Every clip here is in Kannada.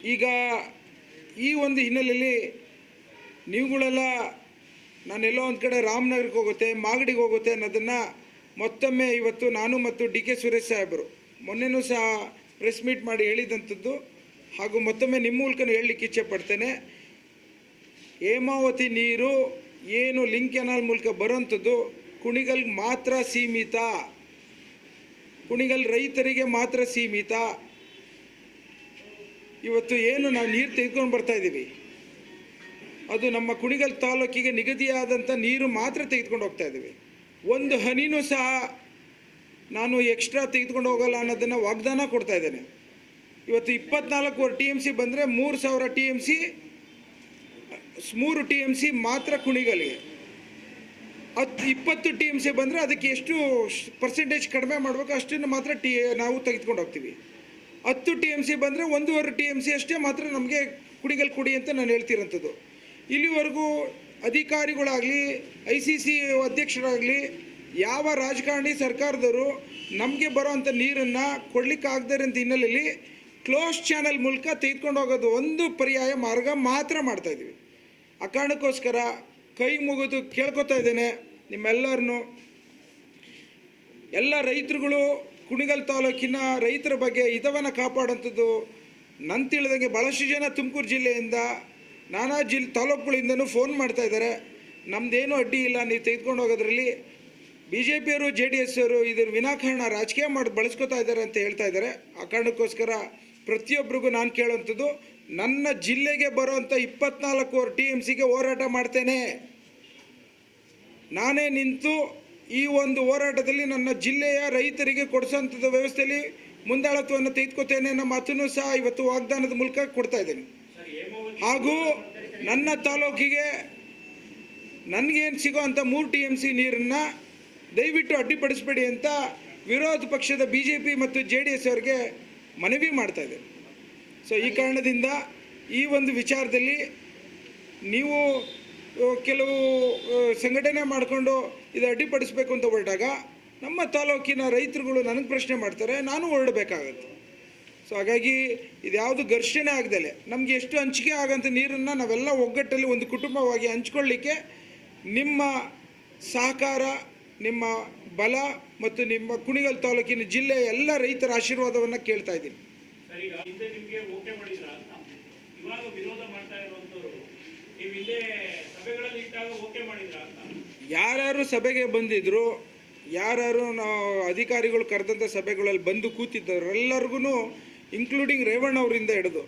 ಈಗ ಈ ಒಂದು ಹಿನ್ನೆಲೆಯಲ್ಲಿ ನೀವುಗಳೆಲ್ಲ ನಾನೆಲ್ಲೋ ಒಂದು ಕಡೆ ರಾಮನಗರಕ್ಕೆ ಹೋಗುತ್ತೆ, ಮಾಗಡಿಗೆ ಹೋಗುತ್ತೆ ಅನ್ನೋದನ್ನು ಮತ್ತೊಮ್ಮೆ ಇವತ್ತು ನಾನು ಮತ್ತು ಡಿ ಕೆ ಸುರೇಶ್ ಸಾಹೇಬರು ಮೊನ್ನೆನೂ ಸಹ ಪ್ರೆಸ್ ಮೀಟ್ ಮಾಡಿ ಹೇಳಿದಂಥದ್ದು ಹಾಗೂ ಮತ್ತೊಮ್ಮೆ ನಿಮ್ಮ ಮೂಲಕ ಹೇಳಲಿಕ್ಕೆ ಇಚ್ಛೆ ಪಡ್ತೇನೆ. ಹೇಮಾವತಿ ನೀರು ಏನು ಲಿಂಕ್ ಕೆನಾಲ್ ಮೂಲಕ ಬರೋಂಥದ್ದು ಕುಣಿಗಲ್ಗೆ ಮಾತ್ರ ಸೀಮಿತ, ಕುಣಿಗಲ್ ರೈತರಿಗೆ ಮಾತ್ರ ಸೀಮಿತ. ಇವತ್ತು ಏನು ನಾವು ನೀರು ತೆಗೆದುಕೊಂಡು ಬರ್ತಾ ಇದ್ದೀವಿ ಅದು ನಮ್ಮ ಕುಣಿಗಲ್ ತಾಲೂಕಿಗೆ ನಿಗದಿಯಾದಂಥ ನೀರು ಮಾತ್ರ ತೆಗೆದುಕೊಂಡು ಹೋಗ್ತಾ ಇದ್ದೀವಿ. ಒಂದು ಹನಿನೂ ಸಹ ನಾನು ಎಕ್ಸ್ಟ್ರಾ ತೆಗೆದುಕೊಂಡು ಹೋಗಲ್ಲ ಅನ್ನೋದನ್ನು ವಾಗ್ದಾನ ಕೊಡ್ತಾ ಇದ್ದೇನೆ. ಇವತ್ತು 24 TMC ಬಂದರೆ 3000 TMC 3 TMC ಮಾತ್ರ ಕುಣಿಗಲ್ಗೆ, 20 TMC ಬಂದರೆ ಅದಕ್ಕೆ ಎಷ್ಟು ಪರ್ಸೆಂಟೇಜ್ ಕಡಿಮೆ ಮಾಡಬೇಕು ಅಷ್ಟನ್ನು ಮಾತ್ರ ನಾವು ತೆಗೆದುಕೊಂಡು ಹೋಗ್ತೀವಿ. 10 TMC ಬಂದರೆ 1.5 TMC ಅಷ್ಟೇ ಮಾತ್ರ ನಮಗೆ ಕುಣಿಗಲ್ ಕುಡಿ ಅಂತ ನಾನು ಹೇಳ್ತಿರೋಂಥದ್ದು. ಇಲ್ಲಿವರೆಗೂ ಅಧಿಕಾರಿಗಳಾಗಲಿ ICC ಅಧ್ಯಕ್ಷರಾಗಲಿ ಯಾವ ರಾಜಕಾರಣಿ ಸರ್ಕಾರದವರು ನಮಗೆ ಬರೋವಂಥ ನೀರನ್ನು ಕೊಡಲಿಕ್ಕಾಗದೇ ಇರೋ ಹಿನ್ನೆಲೆಯಲ್ಲಿ ಕ್ಲೋಸ್ ಚಾನಲ್ ಮೂಲಕ ತೆಗೆದುಕೊಂಡು ಹೋಗೋದು ಒಂದು ಪರ್ಯಾಯ ಮಾರ್ಗ ಮಾತ್ರ ಮಾಡ್ತಾಯಿದ್ದೀವಿ. ಆ ಕಾರಣಕ್ಕೋಸ್ಕರ ಕೈ ಮುಗಿದು ಕೇಳ್ಕೊತಾ ಇದ್ದೇನೆ ನಿಮ್ಮೆಲ್ಲರನ್ನು, ಎಲ್ಲ ರೈತರುಗಳು ಕುಣಿಗಲ್ ತಾಲೂಕಿನ ರೈತರ ಬಗ್ಗೆ ಹಿತವನ್ನು ಕಾಪಾಡೋಂಥದ್ದು. ನನ್ನ ತಿಳಿದಂಗೆ ಭಾಳಷ್ಟು ಜನ ತುಮಕೂರು ಜಿಲ್ಲೆಯಿಂದ ನಾನಾ ತಾಲೂಕುಗಳಿಂದನೂ ಫೋನ್ ಮಾಡ್ತಾ ಇದ್ದಾರೆ, ನಮ್ಮದೇನೂ ಅಡ್ಡಿ ಇಲ್ಲ ನೀವು ತೆಗೆದುಕೊಂಡು ಹೋಗೋದ್ರಲ್ಲಿ. BJP ಅವರು JDS ಅವರು ಇದ್ರ ವಿನಾಕಾರಣ ರಾಜಕೀಯ ಮಾಡಿ ಬಳಸ್ಕೊತಾ ಇದ್ದಾರೆ ಅಂತ ಹೇಳ್ತಾ ಇದ್ದಾರೆ. ಆ ಕಾರಣಕ್ಕೋಸ್ಕರ ಪ್ರತಿಯೊಬ್ಬರಿಗೂ ನಾನು ಕೇಳೋವಂಥದ್ದು, ನನ್ನ ಜಿಲ್ಲೆಗೆ ಬರೋವಂಥ 24 TMCಗೆ ಹೋರಾಟ ಮಾಡ್ತೇನೆ. ನಾನೇ ನಿಂತು ಈ ಒಂದು ಹೋರಾಟದಲ್ಲಿ ನನ್ನ ಜಿಲ್ಲೆಯ ರೈತರಿಗೆ ಕೊಡಿಸೋಂಥದ್ದು ವ್ಯವಸ್ಥೆಯಲ್ಲಿ ಮುಂದಾಳತ್ವವನ್ನು ತೆಗೆದುಕೊತೇನೆ ಅನ್ನೋ ಮಾತನ್ನು ಸಹ ಇವತ್ತು ವಾಗ್ದಾನದ ಮೂಲಕ ಕೊಡ್ತಾ ಇದ್ದೇನೆ. ಹಾಗೂ ನನ್ನ ತಾಲೂಕಿಗೆ ನನಗೇನು ಸಿಗೋ ಅಂಥ 3 TMC ನೀರನ್ನು ದಯವಿಟ್ಟು ಅಡ್ಡಿಪಡಿಸಬೇಡಿ ಅಂತ ವಿರೋಧ ಪಕ್ಷದ BJP ಮತ್ತು JDS ಅವರಿಗೆ ಮನವಿ ಮಾಡ್ತಾ ಇದ್ದೇನೆ. ಸೊ ಈ ಕಾರಣದಿಂದ ಈ ಒಂದು ವಿಚಾರದಲ್ಲಿ ನೀವು ಕೆಲವು ಸಂಘಟನೆ ಮಾಡಿಕೊಂಡು ಇದು ಅಡ್ಡಿಪಡಿಸಬೇಕು ಅಂತ ಹೊರಟಾಗ ನಮ್ಮ ತಾಲೂಕಿನ ರೈತರುಗಳು ನನಗೆ ಪ್ರಶ್ನೆ ಮಾಡ್ತಾರೆ, ನಾನು ಹೊರಡಬೇಕಾಗತ್ತೆ. ಸೊ ಹಾಗಾಗಿ ಇದ್ಯಾವುದು ಘರ್ಷಣೆ ಆಗದಲೆ ನಮಗೆ ಎಷ್ಟು ಹಂಚಿಕೆ ಆಗೋಂಥ ನೀರನ್ನು ನಾವೆಲ್ಲ ಒಗ್ಗಟ್ಟಲ್ಲಿ ಒಂದು ಕುಟುಂಬವಾಗಿ ಹಂಚ್ಕೊಳ್ಳಿಕ್ಕೆ ನಿಮ್ಮ ಸಹಕಾರ, ನಿಮ್ಮ ಬಲ ಮತ್ತು ನಿಮ್ಮ ಕುಣಿಗಲ್ ತಾಲೂಕಿನ ಜಿಲ್ಲೆಯ ಎಲ್ಲ ರೈತರ ಆಶೀರ್ವಾದವನ್ನು ಕೇಳ್ತಾ ಇದ್ದೀನಿ. ಯಾರ್ಯಾರು ಸಭೆಗೆ ಬಂದಿದ್ರು, ಯಾರ್ಯಾರು ನಾವು ಅಧಿಕಾರಿಗಳು ಕರೆದಂಥ ಸಭೆಗಳಲ್ಲಿ ಬಂದು ಕೂತಿದ್ದರು ಎಲ್ಲರಿಗೂ ಇನ್ಕ್ಲೂಡಿಂಗ್ ರೇವಣ್ಣ ಅವರಿಂದ ಹಿಡಿದು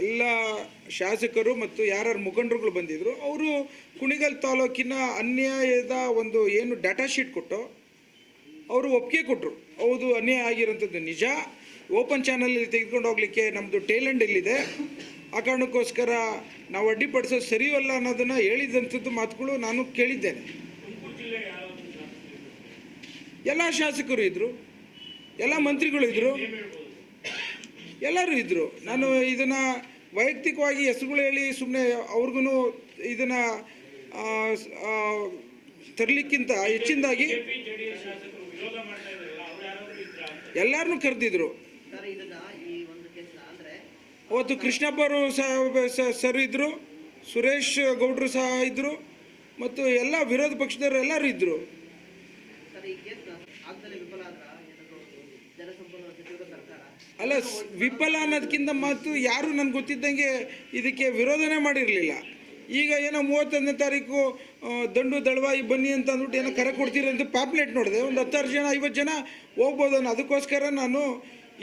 ಎಲ್ಲ ಶಾಸಕರು ಮತ್ತು ಯಾರ್ಯಾರು ಮುಖಂಡರುಗಳು ಬಂದಿದ್ದರು, ಅವರು ಕುಣಿಗಲ್ ತಾಲೂಕಿನ ಅನ್ಯಾಯದ ಒಂದು ಏನು ಡಾಟಾ ಶೀಟ್ ಕೊಟ್ಟು ಅವರು ಒಪ್ಪಿಗೆ ಕೊಟ್ಟರು. ಹೌದು ಅನ್ಯಾಯ ಆಗಿರೋಂಥದ್ದು ನಿಜ, ಓಪನ್ ಚಾನಲಲ್ಲಿ ತೆಗೆದುಕೊಂಡು ಹೋಗಲಿಕ್ಕೆ ನಮ್ಮದು ಟೇಲೆಂಟ್ ಇಲ್ಲಿದೆ, ಆ ಕಾರಣಕ್ಕೋಸ್ಕರ ನಾವು ಅಡ್ಡಿಪಡಿಸೋದು ಸರಿಯಲ್ಲ ಅನ್ನೋದನ್ನು ಹೇಳಿದಂಥದ್ದು ಮಾತುಗಳು ನಾನು ಕೇಳಿದ್ದೇನೆ. ಎಲ್ಲ ಶಾಸಕರು ಇದ್ದರು, ಎಲ್ಲ ಮಂತ್ರಿಗಳು ಇದ್ದರು, ಎಲ್ಲರೂ ಇದ್ದರು. ನಾನು ಇದನ್ನು ವೈಯಕ್ತಿಕವಾಗಿ ಹೆಸರುಗಳು ಹೇಳಿ ಸುಮ್ಮನೆ ಅವ್ರಿಗೂ ಇದನ್ನು ತರಲಿಕ್ಕಿಂತ ಹೆಚ್ಚಿನದಾಗಿ ಎಲ್ಲರನ್ನೂ ಕರೆದಿದ್ರು. ಅವತ್ತು ಕೃಷ್ಣಪ್ಪರು ಸರ್ ಇದ್ದರು, ಸುರೇಶ್ ಗೌಡ್ರು ಸಹ ಇದ್ದರು ಮತ್ತು ಎಲ್ಲ ವಿರೋಧ ಪಕ್ಷದವರು ಎಲ್ಲರೂ ಇದ್ದರು. ಅಲ್ಲ, ವಿಫಲ ಅನ್ನೋದಕ್ಕಿಂತ ಮಾತು ಯಾರು ನನಗೆ ಗೊತ್ತಿದ್ದಂಗೆ ಇದಕ್ಕೆ ವಿರೋಧನೆ ಮಾಡಿರಲಿಲ್ಲ. ಈಗ ಏನೋ 31ನೇ ತಾರೀಕು ದಂಡು ದಳವಾಯಿ ಬನ್ನಿ ಅಂತ ಅಂದ್ಬಿಟ್ಟು ಏನೋ ಕರೆ ಕೊಡ್ತೀರಂತ ಪ್ಯಾಪ್ಲೆಟ್ ನೋಡಿದೆ, ಒಂದು 10 ಜನ 50 ಜನ ಹೋಗ್ಬೋದು ಅನ್ನೋ. ಅದಕ್ಕೋಸ್ಕರ ನಾನು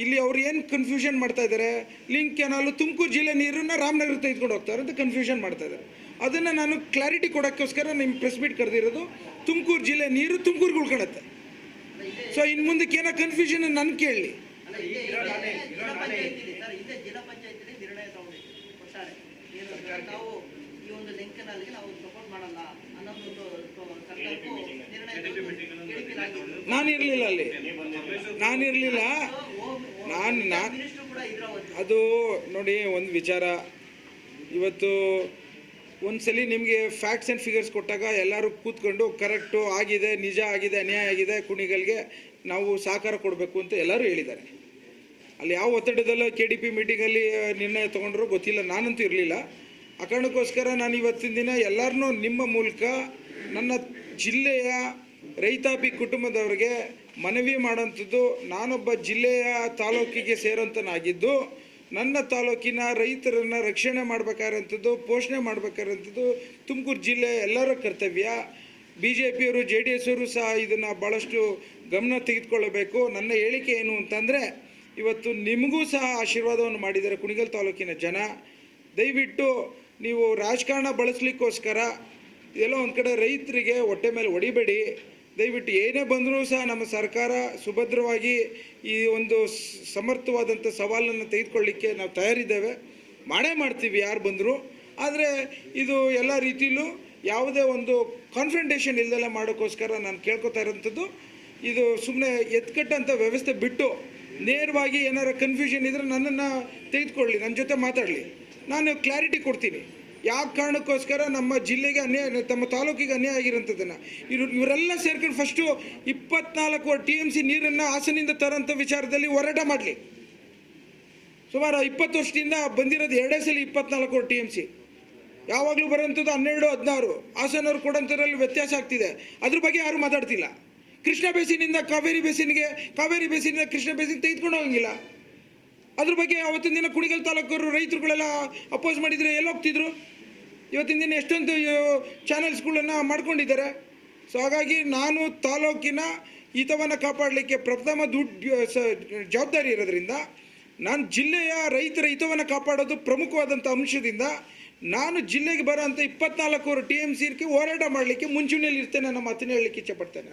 ಇಲ್ಲಿ ಅವ್ರು ಏನು ಕನ್ಫ್ಯೂಷನ್ ಮಾಡ್ತಾ ಇದ್ದಾರೆ, ಲಿಂಕ್ ಕೆನಾಲು ತುಮಕೂರು ಜಿಲ್ಲೆ ನೀರನ್ನು ರಾಮನಗರ ತೆಗೆದುಕೊಂಡು ಹೋಗ್ತಾರೆ ಅಂತ ಕನ್ಫ್ಯೂಷನ್ ಮಾಡ್ತಾ ಇದ್ದಾರೆ. ಅದನ್ನು ನಾನು ಕ್ಲಾರಿಟಿ ಕೊಡೋಕ್ಕೋಸ್ಕರ ನಿಮ್ಮ ಪ್ರೆಸ್ ಮೀಟ್ ಕರೆದಿರೋದು. ತುಮಕೂರು ಜಿಲ್ಲೆ ನೀರು ತುಮಕೂರಿಗೆ ಉಳ್ಕೊಳತ್ತೆ. ಸೊ ಇನ್ನು ಮುಂದಕ್ಕೆ ಏನೋ ಕನ್ಫ್ಯೂಷನ್ ನನ್ನ ಕೇಳಲಿ. ನಾನಿರಲಿಲ್ಲ ಅಲ್ಲಿ, ನಾನಿರಲಿಲ್ಲ. ಅದು ನೋಡಿ ಒಂದು ವಿಚಾರ, ಇವತ್ತು ಒಂದ್ಸಲಿ ನಿಮಗೆ ಫ್ಯಾಕ್ಟ್ಸ್ ಆ್ಯಂಡ್ ಫಿಗರ್ಸ್ ಕೊಟ್ಟಾಗ ಎಲ್ಲರೂ ಕೂತ್ಕೊಂಡು ಕರೆಕ್ಟು ಆಗಿದೆ, ನಿಜ ಆಗಿದೆ, ಅನ್ಯಾಯ ಆಗಿದೆ, ಕುಣಿಗಲ್ಗೆ ನಾವು ಸಹಕಾರ ಕೊಡಬೇಕು ಅಂತ ಎಲ್ಲರೂ ಹೇಳಿದ್ದಾರೆ. ಅಲ್ಲಿ ಯಾವ ಒತ್ತಡದಲ್ಲ KDP ಮೀಟಿಂಗಲ್ಲಿ ನಿರ್ಣಯ ತೊಗೊಂಡ್ರು ಗೊತ್ತಿಲ್ಲ, ನಾನಂತೂ ಇರಲಿಲ್ಲ. ಆ ಕಾರಣಕ್ಕೋಸ್ಕರ ನಾನು ಇವತ್ತಿನ ದಿನ ಎಲ್ಲರನ್ನೂ ನಿಮ್ಮ ಮೂಲಕ ನನ್ನ ಜಿಲ್ಲೆಯ ರೈತಾಪಿ ಕುಟುಂಬದವರಿಗೆ ಮನವಿ ಮಾಡೋಂಥದ್ದು, ನಾನೊಬ್ಬ ಜಿಲ್ಲೆಯ ತಾಲೂಕಿಗೆ ಸೇರೋಂಥನಾಗಿದ್ದು ನನ್ನ ತಾಲೂಕಿನ ರೈತರನ್ನು ರಕ್ಷಣೆ ಮಾಡಬೇಕಾದಂಥದ್ದು, ಪೋಷಣೆ ಮಾಡಬೇಕಾದಂಥದ್ದು ತುಮಕೂರು ಜಿಲ್ಲೆ ಎಲ್ಲರ ಕರ್ತವ್ಯ. BJPಯವರು JDS ಅವರು ಸಹ ಇದನ್ನು ಭಾಳಷ್ಟು ಗಮನ ತೆಗೆದುಕೊಳ್ಳಬೇಕು. ನನ್ನ ಹೇಳಿಕೆ ಏನು ಅಂತಂದರೆ, ಇವತ್ತು ನಿಮಗೂ ಸಹ ಆಶೀರ್ವಾದವನ್ನು ಮಾಡಿದ್ದಾರೆ ಕುಣಿಗಲ್ ತಾಲೂಕಿನ ಜನ. ದಯವಿಟ್ಟು ನೀವು ರಾಜಕಾರಣ ಬಳಸಲಿಕ್ಕೋಸ್ಕರ ಎಲ್ಲೋ ಒಂದು ಕಡೆ ರೈತರಿಗೆ ಹೊಟ್ಟೆ ಮೇಲೆ ಹೊಡಿಬೇಡಿ. ದಯವಿಟ್ಟು ಏನೇ ಬಂದರೂ ಸಹ ನಮ್ಮ ಸರ್ಕಾರ ಸುಭದ್ರವಾಗಿ ಈ ಒಂದು ಸಮರ್ಥವಾದಂಥ ಸವಾಲನ್ನು ತೆಗೆದುಕೊಳ್ಳಿಕ್ಕೆ ನಾವು ತಯಾರಿದ್ದೇವೆ, ಮಾಡೇ ಮಾಡ್ತೀವಿ ಯಾರು ಬಂದರೂ. ಆದರೆ ಇದು ಎಲ್ಲ ರೀತಿಯಲ್ಲೂ ಯಾವುದೇ ಒಂದು ಕಾನ್ಫ್ರಂಟೇಷನ್ ಇಲ್ಲದೆಲ್ಲ ಮಾಡೋಕ್ಕೋಸ್ಕರ ನಾನು ಕೇಳ್ಕೊತಾ ಇರೋಂಥದ್ದು, ಇದು ಸುಮ್ಮನೆ ಎತ್ಕಟ್ಟಂಥ ವ್ಯವಸ್ಥೆ ಬಿಟ್ಟು ನೇರವಾಗಿ ಏನಾರು ಕನ್ಫ್ಯೂಷನ್ ಇದ್ದರೆ ನನ್ನನ್ನು ತೆಗೆದುಕೊಳ್ಳಿ, ನನ್ನ ಜೊತೆ ಮಾತಾಡಲಿ, ನಾನು ಕ್ಲಾರಿಟಿ ಕೊಡ್ತೀನಿ. ಯಾವ ಕಾರಣಕ್ಕೋಸ್ಕರ ನಮ್ಮ ಜಿಲ್ಲೆಗೆ ಅನ್ಯಾಯ, ತಮ್ಮ ತಾಲೂಕಿಗೆ ಅನ್ಯಾಯ ಆಗಿರೋಂಥದ್ದನ್ನು ಇವರೆಲ್ಲ ಸೇರ್ಕೊಂಡು ಫಸ್ಟು 24 TMC ನೀರನ್ನು ಹಾಸನಿಂದ ತರೋಂಥ ವಿಚಾರದಲ್ಲಿ ಹೋರಾಟ ಮಾಡಲಿ. ಸುಮಾರು 20 ವರ್ಷದಿಂದ ಬಂದಿರೋದು 2 ಸಲ 24 TMC, ಯಾವಾಗಲೂ ಬರೋಂಥದ್ದು 12, 16. ಹಾಸನವ್ರು ಕೊಡೋಂಥದ್ರಲ್ಲಿ ವ್ಯತ್ಯಾಸ ಆಗ್ತಿದೆ, ಅದ್ರ ಬಗ್ಗೆ ಯಾರೂ ಮಾತಾಡ್ತಿಲ್ಲ. ಕೃಷ್ಣ ಬೇಸಿನಿಂದ ಕಾವೇರಿ ಬೇಸಿನ್ಗೆ, ಕಾವೇರಿ ಬೇಸಿನಿಂದ ಕೃಷ್ಣ ಬೇಸಿನ್ ತೆಗೆದುಕೊಂಡು ಹೋಗಂಗಿಲ್ಲ. ಅದ್ರ ಬಗ್ಗೆ ಅವತ್ತಿನ ದಿನ ಕುಣಿಗಲ್ ತಾಲೂಕರು ರೈತರುಗಳೆಲ್ಲ ಅಪೋಸ್ ಮಾಡಿದರೆ ಎಲ್ಲೋಗ್ತಿದ್ರು. ಇವತ್ತಿನ ದಿನ ಎಷ್ಟೊಂದು ಚಾನೆಲ್ಸ್ಗಳನ್ನು ಮಾಡ್ಕೊಂಡಿದ್ದಾರೆ. ಸೊ ಹಾಗಾಗಿ ನಾನು ತಾಲೂಕಿನ ಹಿತವನ್ನು ಕಾಪಾಡಲಿಕ್ಕೆ ಪ್ರಥಮ ಜವಾಬ್ದಾರಿ ಇರೋದ್ರಿಂದ, ನಾನು ಜಿಲ್ಲೆಯ ರೈತರ ಹಿತವನ್ನು ಕಾಪಾಡೋದು ಪ್ರಮುಖವಾದಂಥ ಅಂಶದಿಂದ ನಾನು ಜಿಲ್ಲೆಗೆ ಬರೋಂಥ 24 TMC ಹೋರಾಟ ಮಾಡಲಿಕ್ಕೆ ಮುಂಚೂಣಿಯಲ್ಲಿ ಇರ್ತೇನೆ. ನಮ್ಮ ಮಾತನ್ನು ಹೇಳಲಿಕ್ಕೆ ಇಚ್ಛೆಪಡ್ತೇನೆ.